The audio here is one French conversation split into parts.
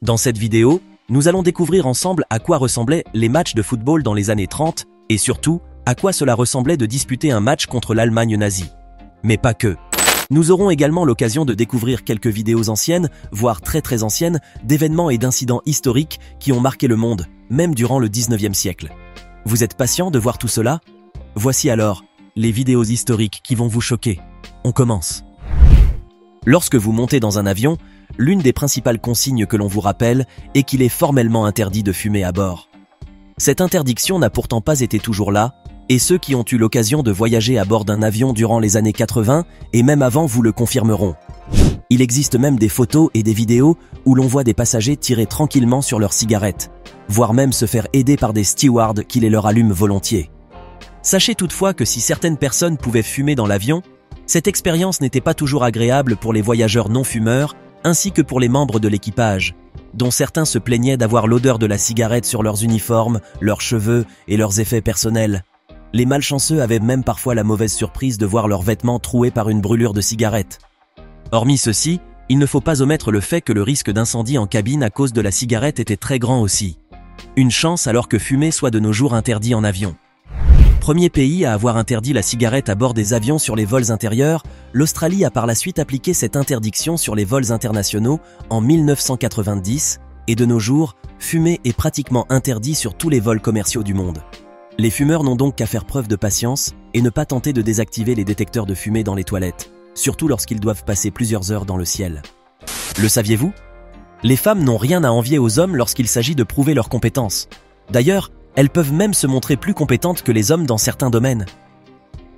Dans cette vidéo, nous allons découvrir ensemble à quoi ressemblaient les matchs de football dans les années 30 et surtout, à quoi cela ressemblait de disputer un match contre l'Allemagne nazie. Mais pas que. Nous aurons également l'occasion de découvrir quelques vidéos anciennes, voire très anciennes, d'événements et d'incidents historiques qui ont marqué le monde, même durant le 19e siècle. Vous êtes patient de voir tout cela? Voici alors les vidéos historiques qui vont vous choquer. On commence. Lorsque vous montez dans un avion, l'une des principales consignes que l'on vous rappelle est qu'il est formellement interdit de fumer à bord. Cette interdiction n'a pourtant pas été toujours là, et ceux qui ont eu l'occasion de voyager à bord d'un avion durant les années 80 et même avant vous le confirmeront. Il existe même des photos et des vidéos où l'on voit des passagers tirer tranquillement sur leurs cigarettes, voire même se faire aider par des stewards qui les leur allument volontiers. Sachez toutefois que si certaines personnes pouvaient fumer dans l'avion, cette expérience n'était pas toujours agréable pour les voyageurs non-fumeurs ainsi que pour les membres de l'équipage, dont certains se plaignaient d'avoir l'odeur de la cigarette sur leurs uniformes, leurs cheveux et leurs effets personnels. Les malchanceux avaient même parfois la mauvaise surprise de voir leurs vêtements troués par une brûlure de cigarette. Hormis ceci, il ne faut pas omettre le fait que le risque d'incendie en cabine à cause de la cigarette était très grand aussi. Une chance alors que fumer soit de nos jours interdit en avion. Premier pays à avoir interdit la cigarette à bord des avions sur les vols intérieurs, l'Australie a par la suite appliqué cette interdiction sur les vols internationaux en 1990 et de nos jours, fumer est pratiquement interdit sur tous les vols commerciaux du monde. Les fumeurs n'ont donc qu'à faire preuve de patience et ne pas tenter de désactiver les détecteurs de fumée dans les toilettes, surtout lorsqu'ils doivent passer plusieurs heures dans le ciel. Le saviez-vous? Les femmes n'ont rien à envier aux hommes lorsqu'il s'agit de prouver leurs compétences. D'ailleurs, elles peuvent même se montrer plus compétentes que les hommes dans certains domaines.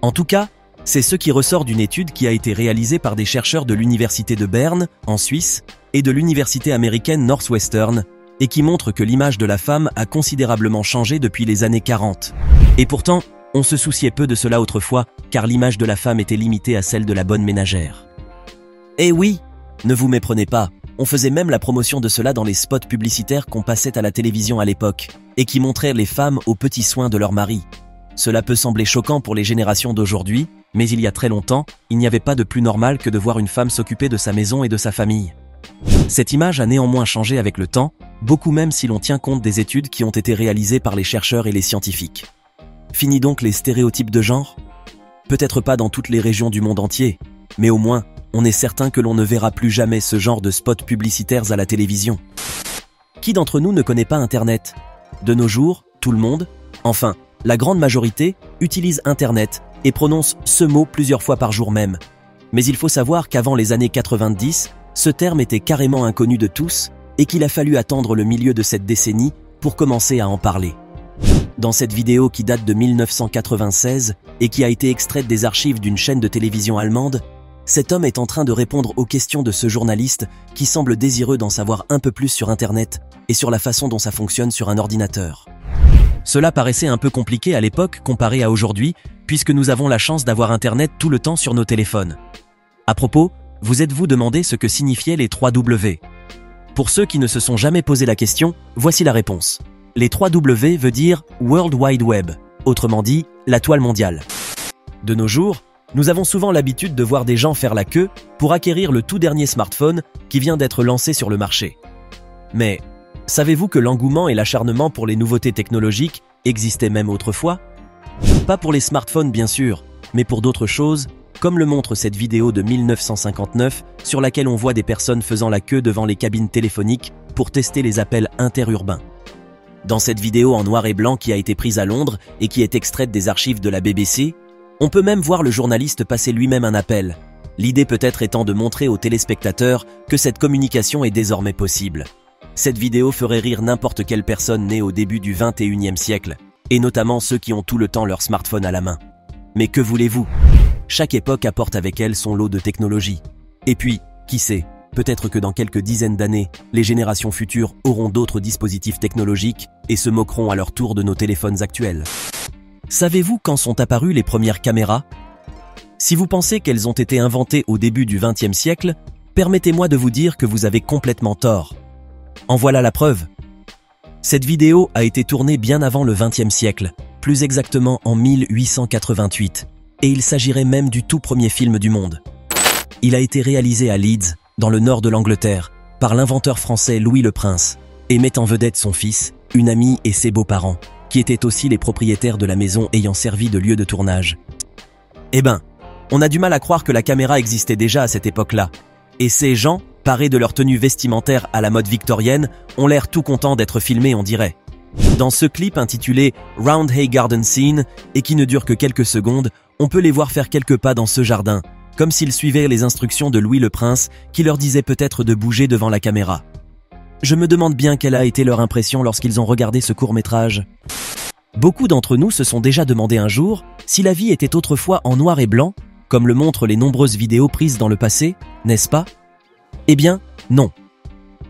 En tout cas, c'est ce qui ressort d'une étude qui a été réalisée par des chercheurs de l'université de Berne, en Suisse, et de l'université américaine Northwestern, et qui montre que l'image de la femme a considérablement changé depuis les années 40. Et pourtant, on se souciait peu de cela autrefois, car l'image de la femme était limitée à celle de la bonne ménagère. Eh oui, ne vous méprenez pas, on faisait même la promotion de cela dans les spots publicitaires qu'on passait à la télévision à l'époque, et qui montraient les femmes aux petits soins de leur mari. Cela peut sembler choquant pour les générations d'aujourd'hui, mais il y a très longtemps, il n'y avait pas de plus normal que de voir une femme s'occuper de sa maison et de sa famille. Cette image a néanmoins changé avec le temps, beaucoup même si l'on tient compte des études qui ont été réalisées par les chercheurs et les scientifiques. Fini donc les stéréotypes de genre? Peut-être pas dans toutes les régions du monde entier, mais au moins, on est certain que l'on ne verra plus jamais ce genre de spots publicitaires à la télévision. Qui d'entre nous ne connaît pas Internet? De nos jours, tout le monde, enfin, la grande majorité, utilise Internet et prononce ce mot plusieurs fois par jour même. Mais il faut savoir qu'avant les années 90, ce terme était carrément inconnu de tous et qu'il a fallu attendre le milieu de cette décennie pour commencer à en parler. Dans cette vidéo qui date de 1996 et qui a été extraite des archives d'une chaîne de télévision allemande, cet homme est en train de répondre aux questions de ce journaliste qui semble désireux d'en savoir un peu plus sur Internet et sur la façon dont ça fonctionne sur un ordinateur. Cela paraissait un peu compliqué à l'époque comparé à aujourd'hui, puisque nous avons la chance d'avoir Internet tout le temps sur nos téléphones. À propos, vous êtes-vous demandé ce que signifiaient les 3 W? Pour ceux qui ne se sont jamais posé la question, voici la réponse. Les 3 W veut dire World Wide Web, autrement dit, la toile mondiale. De nos jours, nous avons souvent l'habitude de voir des gens faire la queue pour acquérir le tout dernier smartphone qui vient d'être lancé sur le marché. Mais, savez-vous que l'engouement et l'acharnement pour les nouveautés technologiques existaient même autrefois? Pas pour les smartphones bien sûr, mais pour d'autres choses, comme le montre cette vidéo de 1959 sur laquelle on voit des personnes faisant la queue devant les cabines téléphoniques pour tester les appels interurbains. Dans cette vidéo en noir et blanc qui a été prise à Londres et qui est extraite des archives de la BBC, on peut même voir le journaliste passer lui-même un appel, l'idée peut-être étant de montrer aux téléspectateurs que cette communication est désormais possible. Cette vidéo ferait rire n'importe quelle personne née au début du 21e siècle, et notamment ceux qui ont tout le temps leur smartphone à la main. Mais que voulez-vous? Chaque époque apporte avec elle son lot de technologie. Et puis, qui sait, peut-être que dans quelques dizaines d'années, les générations futures auront d'autres dispositifs technologiques et se moqueront à leur tour de nos téléphones actuels. Savez-vous quand sont apparues les premières caméras? Si vous pensez qu'elles ont été inventées au début du XXe siècle, permettez-moi de vous dire que vous avez complètement tort. En voilà la preuve. Cette vidéo a été tournée bien avant le XXe siècle, plus exactement en 1888, et il s'agirait même du tout premier film du monde. Il a été réalisé à Leeds, dans le nord de l'Angleterre, par l'inventeur français Louis le Prince, et met en vedette son fils, une amie et ses beaux-parents, qui étaient aussi les propriétaires de la maison ayant servi de lieu de tournage. Eh ben, on a du mal à croire que la caméra existait déjà à cette époque-là. Et ces gens, parés de leur tenue vestimentaire à la mode victorienne, ont l'air tout contents d'être filmés, on dirait. Dans ce clip intitulé Roundhay Garden Scene, et qui ne dure que quelques secondes, on peut les voir faire quelques pas dans ce jardin, comme s'ils suivaient les instructions de Louis le Prince, qui leur disait peut-être de bouger devant la caméra. Je me demande bien quelle a été leur impression lorsqu'ils ont regardé ce court-métrage. Beaucoup d'entre nous se sont déjà demandé un jour si la vie était autrefois en noir et blanc, comme le montrent les nombreuses vidéos prises dans le passé, n'est-ce pas? Eh bien, non.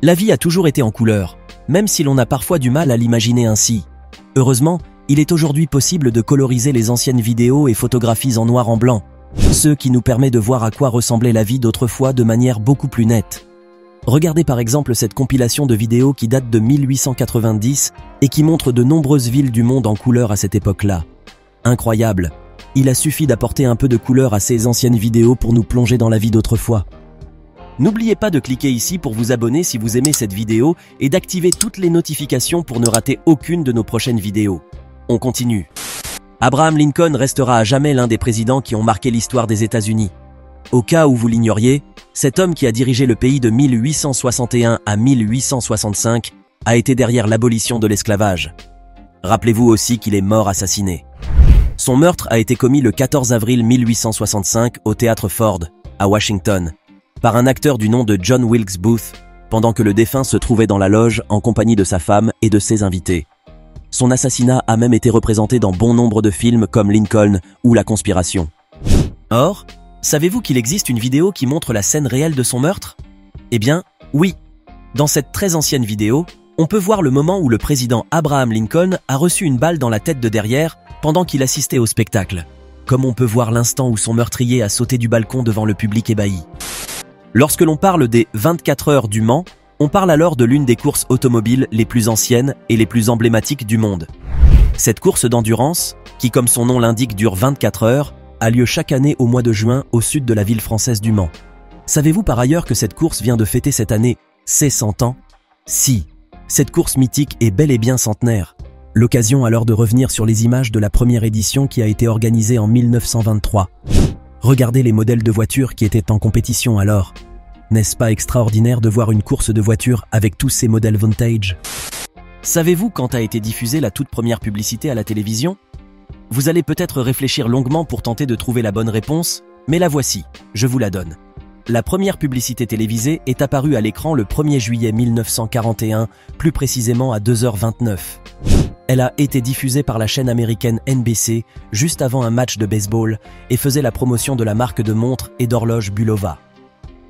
La vie a toujours été en couleur, même si l'on a parfois du mal à l'imaginer ainsi. Heureusement, il est aujourd'hui possible de coloriser les anciennes vidéos et photographies en noir en blanc, ce qui nous permet de voir à quoi ressemblait la vie d'autrefois de manière beaucoup plus nette. Regardez par exemple cette compilation de vidéos qui date de 1890 et qui montre de nombreuses villes du monde en couleur à cette époque-là. Incroyable! Il a suffi d'apporter un peu de couleur à ces anciennes vidéos pour nous plonger dans la vie d'autrefois. N'oubliez pas de cliquer ici pour vous abonner si vous aimez cette vidéo et d'activer toutes les notifications pour ne rater aucune de nos prochaines vidéos. On continue. Abraham Lincoln restera à jamais l'un des présidents qui ont marqué l'histoire des États-Unis. Au cas où vous l'ignoriez, cet homme qui a dirigé le pays de 1861 à 1865 a été derrière l'abolition de l'esclavage. Rappelez-vous aussi qu'il est mort assassiné. Son meurtre a été commis le 14 avril 1865 au théâtre Ford, à Washington, par un acteur du nom de John Wilkes Booth, pendant que le défunt se trouvait dans la loge en compagnie de sa femme et de ses invités. Son assassinat a même été représenté dans bon nombre de films comme Lincoln ou La Conspiration. Or, savez-vous qu'il existe une vidéo qui montre la scène réelle de son meurtre? Eh bien, oui. Dans cette très ancienne vidéo, on peut voir le moment où le président Abraham Lincoln a reçu une balle dans la tête de derrière pendant qu'il assistait au spectacle, comme on peut voir l'instant où son meurtrier a sauté du balcon devant le public ébahi. Lorsque l'on parle des 24 heures du Mans, on parle alors de l'une des courses automobiles les plus anciennes et les plus emblématiques du monde. Cette course d'endurance, qui comme son nom l'indique dure 24 heures, a lieu chaque année au mois de juin au sud de la ville française du Mans. Savez-vous par ailleurs que cette course vient de fêter cette année ses 100 ans? Si, cette course mythique est bel et bien centenaire. L'occasion alors de revenir sur les images de la première édition qui a été organisée en 1923. Regardez les modèles de voitures qui étaient en compétition alors. N'est-ce pas extraordinaire de voir une course de voitures avec tous ces modèles vintage? Savez-vous quand a été diffusée la toute première publicité à la télévision? Vous allez peut-être réfléchir longuement pour tenter de trouver la bonne réponse, mais la voici, je vous la donne. La première publicité télévisée est apparue à l'écran le 1er juillet 1941, plus précisément à 2h29. Elle a été diffusée par la chaîne américaine NBC juste avant un match de baseball et faisait la promotion de la marque de montres et d'horloges Bulova.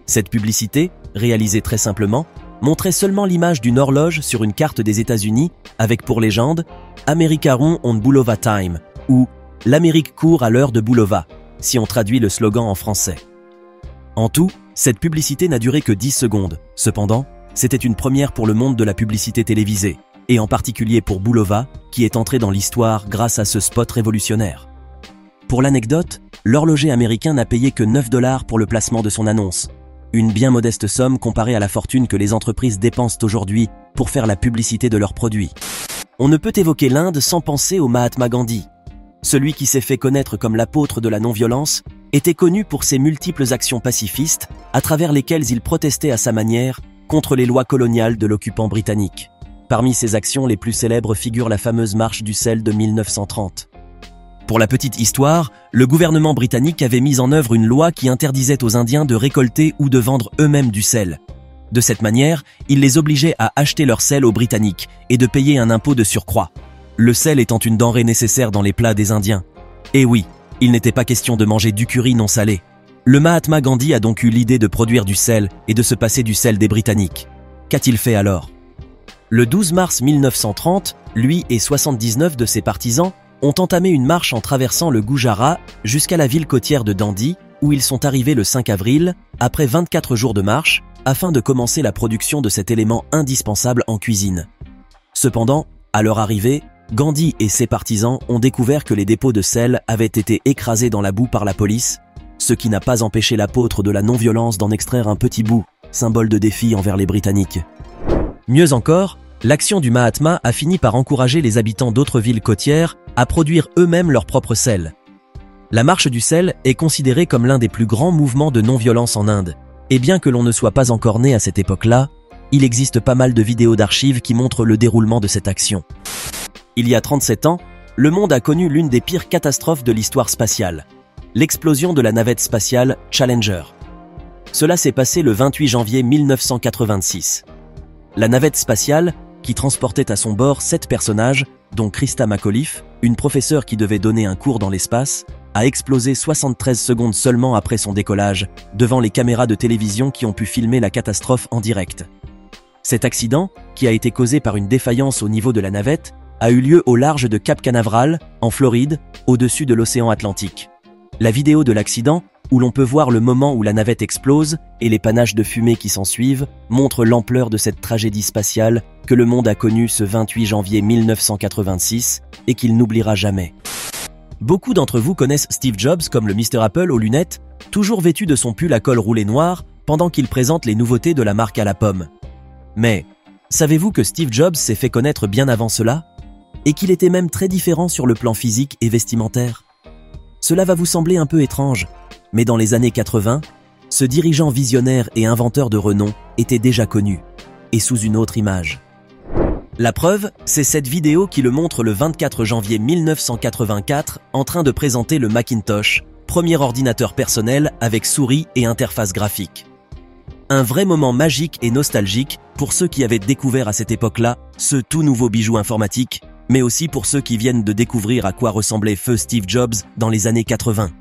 Cette publicité, réalisée très simplement, montrait seulement l'image d'une horloge sur une carte des États-Unis avec pour légende « America run on Bulova time » ou « L'Amérique court à l'heure de Bulova » si on traduit le slogan en français. En tout, cette publicité n'a duré que 10 secondes. Cependant, c'était une première pour le monde de la publicité télévisée, et en particulier pour Bulova, qui est entré dans l'histoire grâce à ce spot révolutionnaire. Pour l'anecdote, l'horloger américain n'a payé que 9 $ pour le placement de son annonce. Une bien modeste somme comparée à la fortune que les entreprises dépensent aujourd'hui pour faire la publicité de leurs produits. On ne peut évoquer l'Inde sans penser au Mahatma Gandhi. Celui qui s'est fait connaître comme l'apôtre de la non-violence était connu pour ses multiples actions pacifistes à travers lesquelles il protestait à sa manière contre les lois coloniales de l'occupant britannique. Parmi ses actions les plus célèbres figure la fameuse marche du sel de 1930. Pour la petite histoire, le gouvernement britannique avait mis en œuvre une loi qui interdisait aux Indiens de récolter ou de vendre eux-mêmes du sel. De cette manière, il les obligeait à acheter leur sel aux Britanniques et de payer un impôt de surcroît. Le sel étant une denrée nécessaire dans les plats des Indiens. Et oui, il n'était pas question de manger du curry non salé. Le Mahatma Gandhi a donc eu l'idée de produire du sel et de se passer du sel des Britanniques. Qu'a-t-il fait alors? Le 12 mars 1930, lui et 79 de ses partisans ont entamé une marche en traversant le Gujarat jusqu'à la ville côtière de Dandi, où ils sont arrivés le 5 avril, après 24 jours de marche, afin de commencer la production de cet élément indispensable en cuisine. Cependant, à leur arrivée, Gandhi et ses partisans ont découvert que les dépôts de sel avaient été écrasés dans la boue par la police, ce qui n'a pas empêché l'apôtre de la non-violence d'en extraire un petit bout, symbole de défi envers les Britanniques. Mieux encore, l'action du Mahatma a fini par encourager les habitants d'autres villes côtières à produire eux-mêmes leur propre sel. La marche du sel est considérée comme l'un des plus grands mouvements de non-violence en Inde, et bien que l'on ne soit pas encore né à cette époque-là, il existe pas mal de vidéos d'archives qui montrent le déroulement de cette action. Il y a 37 ans, le monde a connu l'une des pires catastrophes de l'histoire spatiale, l'explosion de la navette spatiale Challenger. Cela s'est passé le 28 janvier 1986. La navette spatiale, qui transportait à son bord 7 personnages, dont Christa McAuliffe, une professeure qui devait donner un cours dans l'espace, a explosé 73 secondes seulement après son décollage, devant les caméras de télévision qui ont pu filmer la catastrophe en direct. Cet accident, qui a été causé par une défaillance au niveau de la navette, a eu lieu au large de Cap Canaveral, en Floride, au-dessus de l'océan Atlantique. La vidéo de l'accident, où l'on peut voir le moment où la navette explose et les panaches de fumée qui s'ensuivent, montre l'ampleur de cette tragédie spatiale que le monde a connue ce 28 janvier 1986 et qu'il n'oubliera jamais. Beaucoup d'entre vous connaissent Steve Jobs comme le Mr Apple aux lunettes, toujours vêtu de son pull à col roulé noir pendant qu'il présente les nouveautés de la marque à la pomme. Mais, savez-vous que Steve Jobs s'est fait connaître bien avant cela? Et qu'il était même très différent sur le plan physique et vestimentaire? Cela va vous sembler un peu étrange, mais dans les années 80, ce dirigeant visionnaire et inventeur de renom était déjà connu, et sous une autre image. La preuve, c'est cette vidéo qui le montre le 24 janvier 1984 en train de présenter le Macintosh, premier ordinateur personnel avec souris et interface graphique. Un vrai moment magique et nostalgique pour ceux qui avaient découvert à cette époque-là ce tout nouveau bijou informatique, mais aussi pour ceux qui viennent de découvrir à quoi ressemblait feu Steve Jobs dans les années 80.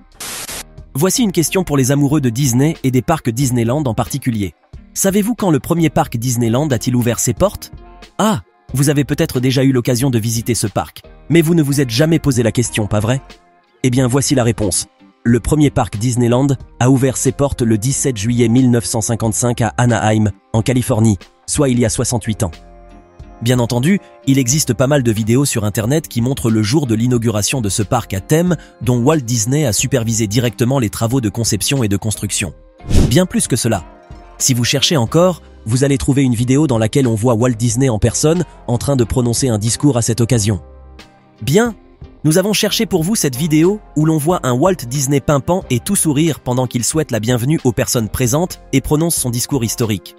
Voici une question pour les amoureux de Disney et des parcs Disneyland en particulier. Savez-vous quand le premier parc Disneyland a-t-il ouvert ses portes? Ah, vous avez peut-être déjà eu l'occasion de visiter ce parc, mais vous ne vous êtes jamais posé la question, pas vrai? Eh bien, voici la réponse. Le premier parc Disneyland a ouvert ses portes le 17 juillet 1955 à Anaheim, en Californie, soit il y a 68 ans. Bien entendu, il existe pas mal de vidéos sur Internet qui montrent le jour de l'inauguration de ce parc à thème dont Walt Disney a supervisé directement les travaux de conception et de construction. Bien plus que cela. Si vous cherchez encore, vous allez trouver une vidéo dans laquelle on voit Walt Disney en personne en train de prononcer un discours à cette occasion. Bien, nous avons cherché pour vous cette vidéo où l'on voit un Walt Disney pimpant et tout sourire pendant qu'il souhaite la bienvenue aux personnes présentes et prononce son discours historique.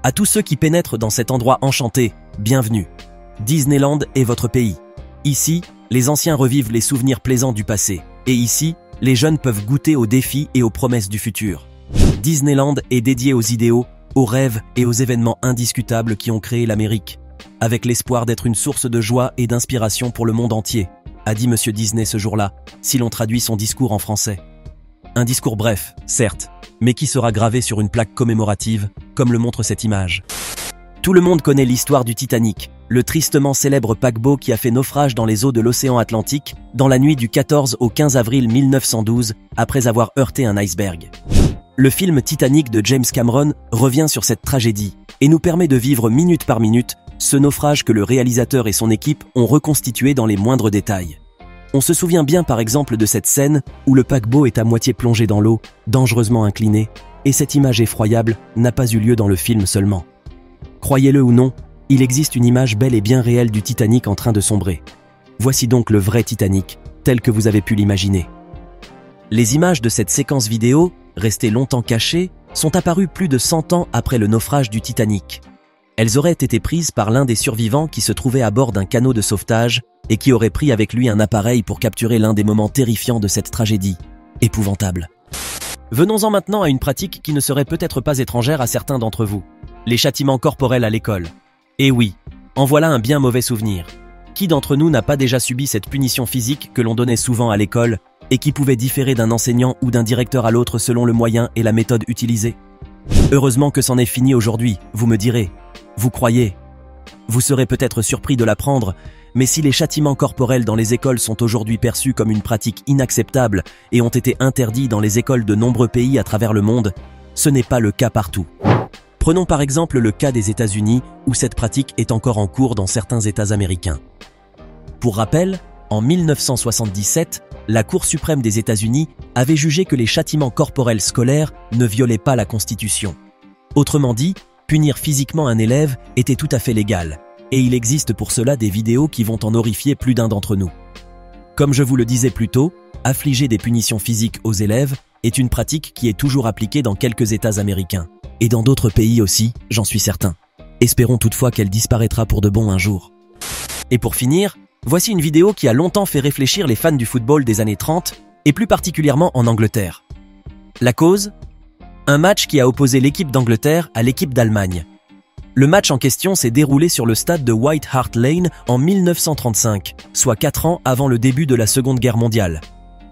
À tous ceux qui pénètrent dans cet endroit enchanté, bienvenue. Disneyland est votre pays. Ici, les anciens revivent les souvenirs plaisants du passé. Et ici, les jeunes peuvent goûter aux défis et aux promesses du futur. Disneyland est dédié aux idéaux, aux rêves et aux événements indiscutables qui ont créé l'Amérique, avec l'espoir d'être une source de joie et d'inspiration pour le monde entier, a dit Monsieur Disney ce jour-là, si l'on traduit son discours en français. Un discours bref, certes, mais qui sera gravé sur une plaque commémorative, comme le montre cette image. Tout le monde connaît l'histoire du Titanic, le tristement célèbre paquebot qui a fait naufrage dans les eaux de l'océan Atlantique dans la nuit du 14 au 15 avril 1912 après avoir heurté un iceberg. Le film Titanic de James Cameron revient sur cette tragédie et nous permet de vivre minute par minute ce naufrage que le réalisateur et son équipe ont reconstitué dans les moindres détails. On se souvient bien par exemple de cette scène où le paquebot est à moitié plongé dans l'eau, dangereusement incliné, et cette image effroyable n'a pas eu lieu dans le film seulement. Croyez-le ou non, il existe une image belle et bien réelle du Titanic en train de sombrer. Voici donc le vrai Titanic, tel que vous avez pu l'imaginer. Les images de cette séquence vidéo, restées longtemps cachées, sont apparues plus de 100 ans après le naufrage du Titanic. Elles auraient été prises par l'un des survivants qui se trouvait à bord d'un canot de sauvetage et qui aurait pris avec lui un appareil pour capturer l'un des moments terrifiants de cette tragédie. Épouvantable. Venons-en maintenant à une pratique qui ne serait peut-être pas étrangère à certains d'entre vous. Les châtiments corporels à l'école. Et oui, en voilà un bien mauvais souvenir. Qui d'entre nous n'a pas déjà subi cette punition physique que l'on donnait souvent à l'école et qui pouvait différer d'un enseignant ou d'un directeur à l'autre selon le moyen et la méthode utilisée? Heureusement que c'en est fini aujourd'hui, vous me direz. Vous croyez? Vous serez peut-être surpris de l'apprendre, mais si les châtiments corporels dans les écoles sont aujourd'hui perçus comme une pratique inacceptable et ont été interdits dans les écoles de nombreux pays à travers le monde, ce n'est pas le cas partout. Prenons par exemple le cas des États-Unis où cette pratique est encore en cours dans certains États américains. Pour rappel, en 1977, la Cour suprême des États-Unis avait jugé que les châtiments corporels scolaires ne violaient pas la Constitution. Autrement dit, punir physiquement un élève était tout à fait légal, et il existe pour cela des vidéos qui vont en horrifier plus d'un d'entre nous. Comme je vous le disais plus tôt, affliger des punitions physiques aux élèves est une pratique qui est toujours appliquée dans quelques États américains, et dans d'autres pays aussi, j'en suis certain. Espérons toutefois qu'elle disparaîtra pour de bon un jour. Et pour finir, voici une vidéo qui a longtemps fait réfléchir les fans du football des années 30, et plus particulièrement en Angleterre. La cause ? Un match qui a opposé l'équipe d'Angleterre à l'équipe d'Allemagne. Le match en question s'est déroulé sur le stade de White Hart Lane en 1935, soit 4 ans avant le début de la Seconde Guerre mondiale.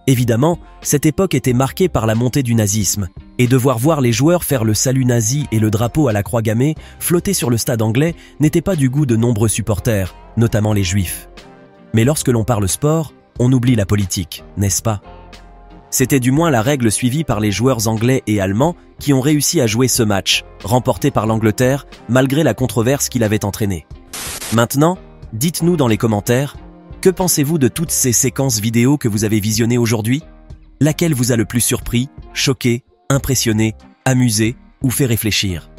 Évidemment, cette époque était marquée par la montée du nazisme, et devoir voir les joueurs faire le salut nazi et le drapeau à la croix gammée flotter sur le stade anglais n'était pas du goût de nombreux supporters, notamment les juifs. Mais lorsque l'on parle sport, on oublie la politique, n'est-ce pas ? C'était du moins la règle suivie par les joueurs anglais et allemands qui ont réussi à jouer ce match, remporté par l'Angleterre, malgré la controverse qu'il avait entraînée. Maintenant, dites-nous dans les commentaires, que pensez-vous de toutes ces séquences vidéo que vous avez visionnées aujourd'hui ? Laquelle vous a le plus surpris, choqué, impressionné, amusé ou fait réfléchir ?